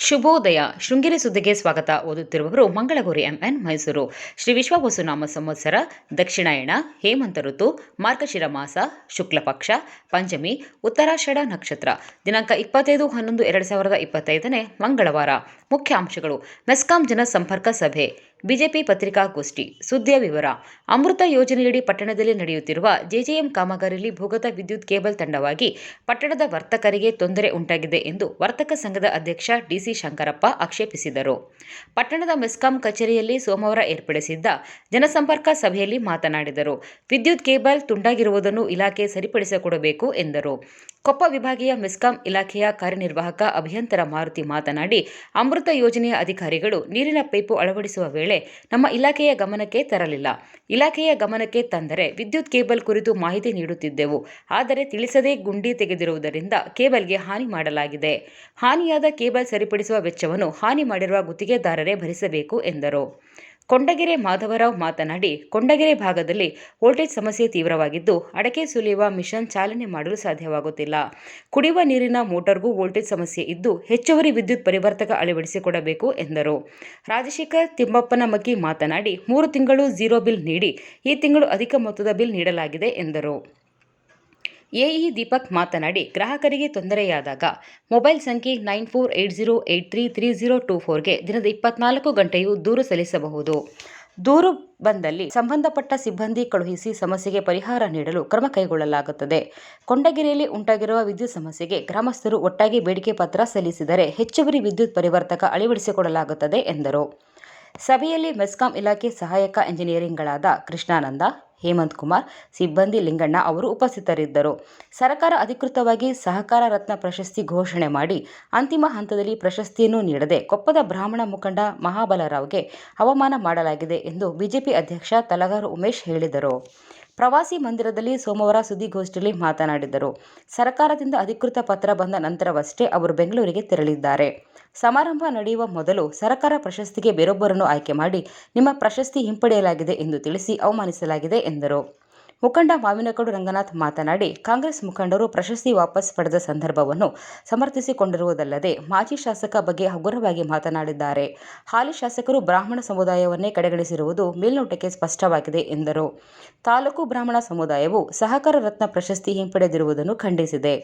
ಶುಭೋದಯ. ಶೃಂಗೇರಿ ಸುದ್ದಿಗೆ ಸ್ವಾಗತ. ಓದುತ್ತಿರುವವರು ಮಂಗಳಗೌರಿ ಎಂಎನ್, ಮೈಸೂರು. ಶ್ರೀ ವಿಶ್ವವಸುನಾಮ ಸಂವತ್ಸರ, ದಕ್ಷಿಣಾಯಣ, ಹೇಮಂತ ಋತು, ಮಾರ್ಗಶಿರ ಮಾಸ, ಶುಕ್ಲ ಪಕ್ಷ, ಪಂಚಮಿ, ಉತ್ತರಾಷಾಢ ನಕ್ಷತ್ರ. ದಿನಾಂಕ 25/11/2025 ಮಂಗಳವಾರ. ಮುಖ್ಯಾಂಶಗಳು: ಮೆಸ್ಕಾಂ ಜನಸಂಪರ್ಕ ಸಭೆ, ಬಿಜೆಪಿ ಪತ್ರಿಕಾಗೋಷ್ಠಿ. ಸುದ್ದಿಯ ವಿವರ. ಅಮೃತ ಯೋಜನೆಯಡಿ ಪಟ್ಟಣದಲ್ಲಿ ನಡೆಯುತ್ತಿರುವ ಜೆಜೆಎಂ ಕಾಮಗಾರಿಯಲ್ಲಿ ಭೂಗತ ವಿದ್ಯುತ್ ಕೇಬಲ್ ತಂಡವಾಗಿ ಪಟ್ಟಣದ ವರ್ತಕರಿಗೆ ತೊಂದರೆ ಉಂಟಾಗಿದೆ ಎಂದು ವರ್ತಕ ಸಂಘದ ಅಧ್ಯಕ್ಷ ಡಿಸಿ ಶಂಕರಪ್ಪ ಆಕ್ಷೇಪಿಸಿದರು. ಪಟ್ಟಣದ ಮೆಸ್ಕಾಂ ಕಚೇರಿಯಲ್ಲಿ ಸೋಮವಾರ ಏರ್ಪಡಿಸಿದ್ದ ಜನಸಂಪರ್ಕ ಸಭೆಯಲ್ಲಿ ಮಾತನಾಡಿದರು. ವಿದ್ಯುತ್ ಕೇಬಲ್ ತುಂಡಾಗಿರುವುದನ್ನು ಇಲಾಖೆ ಸರಿಪಡಿಸಿಕೊಡಬೇಕು ಎಂದರು. ಕೊಪ್ಪ ವಿಭಾಗೀಯ ಮೆಸ್ಕಾಂ ಇಲಾಖೆಯ ಕಾರ್ಯನಿರ್ವಾಹಕ ಅಭಿಯಂತರ ಮಾರುತಿ ಮಾತನಾಡಿ, ಅಮೃತ ಯೋಜನೆಯ ಅಧಿಕಾರಿಗಳು ನೀರಿನ ಪೈಪು ಅಳವಡಿಸುವ ವೇಳೆ ನಮ್ಮ ಇಲಾಖೆಯ ಗಮನಕ್ಕೆ ತರಲಿಲ್ಲ. ಇಲಾಖೆಯ ಗಮನಕ್ಕೆ ತಂದರೆ ವಿದ್ಯುತ್ ಕೇಬಲ್ ಕುರಿತು ಮಾಹಿತಿ ನೀಡುತ್ತಿದ್ದೆವು. ಆದರೆ ತಿಳಿಸದೇ ಗುಂಡಿ ತೆಗೆದಿರುವುದರಿಂದ ಕೇಬಲ್ಗೆ ಹಾನಿ ಮಾಡಲಾಗಿದೆ. ಹಾನಿಯಾದ ಕೇಬಲ್ ಸರಿಪಡಿಸುವ ವೆಚ್ಚವನ್ನು ಹಾನಿ ಮಾಡಿರುವ ಗುತ್ತಿಗೆದಾರರೇ ಭರಿಸಬೇಕು ಎಂದರು. ಕೊಂಡಗೆರೆ ಮಾಧವರಾವ್ ಮಾತನಾಡಿ, ಕೊಂಡಗೆರೆ ಭಾಗದಲ್ಲಿ ವೋಲ್ಟೇಜ್ ಸಮಸ್ಯೆ ತೀವ್ರವಾಗಿದ್ದು, ಅಡಕೆ ಸುಲಿಯುವ ಮಿಷನ್ ಚಾಲನೆ ಮಾಡಲು ಸಾಧ್ಯವಾಗುತ್ತಿಲ್ಲ. ಕುಡಿಯುವ ನೀರಿನ ಮೋಟಾರ್ಗೂ ವೋಲ್ಟೇಜ್ ಸಮಸ್ಯೆ ಇದ್ದು, ಹೆಚ್ಚುವರಿ ವಿದ್ಯುತ್ ಪರಿವರ್ತಕ ಅಳವಡಿಸಿಕೊಡಬೇಕು ಎಂದರು. ರಾಜಶೇಖರ್ ತಿಮ್ಮಪ್ಪನಮಕ್ಕಿ ಮಾತನಾಡಿ, 3 ತಿಂಗಳು ಝೀರೋ ಬಿಲ್ ನೀಡಿ ಈ ತಿಂಗಳು ಅಧಿಕ ಮೊತ್ತದ ಬಿಲ್ ನೀಡಲಾಗಿದೆ ಎಂದರು. ಎಇ ದೀಪಕ್ ಮಾತನಾಡಿ, ಗ್ರಾಹಕರಿಗೆ ತೊಂದರೆಯಾದಾಗ ಮೊಬೈಲ್ ಸಂಖ್ಯೆ 9480833024ಗೆ ದಿನದ 24 ಗಂಟೆಯೂ ದೂರು ಸಲ್ಲಿಸಬಹುದು. ದೂರು ಬಂದಲ್ಲಿ ಸಂಬಂಧಪಟ್ಟ ಸಿಬ್ಬಂದಿ ಕಳುಹಿಸಿ ಸಮಸ್ಯೆಗೆ ಪರಿಹಾರ ನೀಡಲು ಕ್ರಮ ಕೈಗೊಳ್ಳಲಾಗುತ್ತದೆ. ಕೊಂಡಗೆರೆಯಲ್ಲಿ ಉಂಟಾಗಿರುವ ವಿದ್ಯುತ್ ಸಮಸ್ಯೆಗೆ ಗ್ರಾಮಸ್ಥರು ಒಟ್ಟಾಗಿ ಬೇಡಿಕೆ ಪತ್ರ ಸಲ್ಲಿಸಿದರೆ ಹೆಚ್ಚುವರಿ ವಿದ್ಯುತ್ ಪರಿವರ್ತಕ ಅಳವಡಿಸಿಕೊಡಲಾಗುತ್ತದೆ ಎಂದರು. ಸಭೆಯಲ್ಲಿ ಮೆಸ್ಕಾಂ ಇಲಾಖೆ ಸಹಾಯಕ ಎಂಜಿನಿಯರ್ಗಳಾದ ಕೃಷ್ಣಾನಂದ, ಹೇಮಂತ್ ಕುಮಾರ್, ಸಿಬ್ಬಂದಿ ಲಿಂಗಣ್ಣ ಅವರು ಉಪಸ್ಥಿತರಿದ್ದರು. ಸರ್ಕಾರ ಅಧಿಕೃತವಾಗಿ ಸಹಕಾರ ರತ್ನ ಪ್ರಶಸ್ತಿ ಘೋಷಣೆ ಮಾಡಿ ಅಂತಿಮ ಹಂತದಲ್ಲಿ ಪ್ರಶಸ್ತಿಯನ್ನು ನೀಡದೆ ಕೊಪ್ಪದ ಬ್ರಾಹ್ಮಣ ಮುಖಂಡ ಮಹಾಬಲರಾವ್ಗೆ ಅವಮಾನ ಮಾಡಲಾಗಿದೆ ಎಂದು ಬಿಜೆಪಿ ಅಧ್ಯಕ್ಷ ತಲಗಾರು ಉಮೇಶ್ ಹೇಳಿದರು. ಪ್ರವಾಸಿ ಮಂದಿರದಲ್ಲಿ ಸೋಮವಾರ ಸುದ್ದಿಗೋಷ್ಠಿಯಲ್ಲಿ ಮಾತನಾಡಿದರು. ಸರ್ಕಾರದಿಂದ ಅಧಿಕೃತ ಪತ್ರ ಬಂದ ನಂತರವಷ್ಟೇ ಅವರು ಬೆಂಗಳೂರಿಗೆ ತೆರಳಿದ್ದಾರೆ. ಸಮಾರಂಭ ನಡೆಯುವ ಮೊದಲು ಸರ್ಕಾರ ಪ್ರಶಸ್ತಿಗೆ ಬೇರೊಬ್ಬರನ್ನು ಆಯ್ಕೆ ಮಾಡಿ ನಿಮ್ಮ ಪ್ರಶಸ್ತಿ ಹಿಂಪಡೆಯಲಾಗಿದೆ ಎಂದು ತಿಳಿಸಿ ಅವಮಾನಿಸಲಾಗಿದೆ ಎಂದರು. ಮುಖಂಡ ಮಾವಿನಕಡು ರಂಗನಾಥ್ ಮಾತನಾಡಿ, ಕಾಂಗ್ರೆಸ್ ಮುಖಂಡರು ಪ್ರಶಸ್ತಿ ವಾಪಸ್ ಪಡೆದ ಸಂದರ್ಭವನ್ನು ಸಮರ್ಥಿಸಿಕೊಂಡಿರುವುದಲ್ಲದೆ ಮಾಜಿ ಶಾಸಕ ಬಗ್ಗೆ ಹಗುರವಾಗಿ ಮಾತನಾಡಿದ್ದಾರೆ. ಹಾಲಿ ಶಾಸಕರು ಬ್ರಾಹ್ಮಣ ಸಮುದಾಯವನ್ನೇ ಕಡೆಗಣಿಸಿರುವುದು ಮೇಲ್ನೋಟಕ್ಕೆ ಸ್ಪಷ್ಟವಾಗಿದೆ ಎಂದರು. ತಾಲೂಕು ಬ್ರಾಹ್ಮಣ ಸಮುದಾಯವು ಸಹಕಾರ ರತ್ನ ಪ್ರಶಸ್ತಿ ಹಿಂಪಡೆದಿರುವುದನ್ನು ಖಂಡಿಸಿದೆ.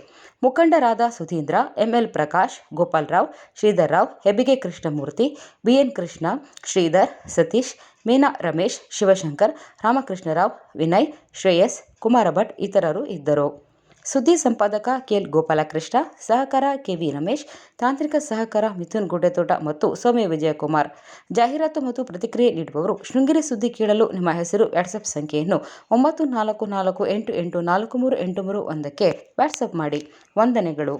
ಮುಖಂಡರಾದ ಸುಧೀಂದ್ರ, ಎಂಎಲ್ ಪ್ರಕಾಶ್, ಗೋಪಾಲರಾವ್, ಶ್ರೀಧರ್ರಾವ್, ಹೆಬ್ಬಿಗೆ ಕೃಷ್ಣಮೂರ್ತಿ, ಬಿಎನ್ ಕೃಷ್ಣ, ಶ್ರೀಧರ್, ಸತೀಶ್, ಮೀನಾ ರಮೇಶ್, ಶಿವಶಂಕರ್, ರಾಮಕೃಷ್ಣರಾವ್, ವಿನಯ್, ಶ್ರೇಯಸ್, ಕುಮಾರ ಭಟ್ ಇತರರು ಇದ್ದರು. ಸುದ್ದಿ ಸಂಪಾದಕ ಕೆಎಲ್ ಗೋಪಾಲಕೃಷ್ಣ, ಸಹಕಾರ ಕೆವಿ ರಮೇಶ್, ತಾಂತ್ರಿಕ ಸಹಕಾರ ಮಿಥುನ್ ಗುಡ್ಡೆತೋಟ ಮತ್ತು ಸೌಮ್ಯ ವಿಜಯಕುಮಾರ್. ಜಾಹೀರಾತು ಮತ್ತು ಪ್ರತಿಕ್ರಿಯೆ ನೀಡುವವರು ಶೃಂಗೇರಿ ಸುದ್ದಿ ಕೇಳಲು ನಿಮ್ಮ ಹೆಸರು, ವಾಟ್ಸಪ್ ಸಂಖ್ಯೆಯನ್ನು 9448884381ಕ್ಕೆ ವಾಟ್ಸಪ್ ಮಾಡಿ. ವಂದನೆಗಳು.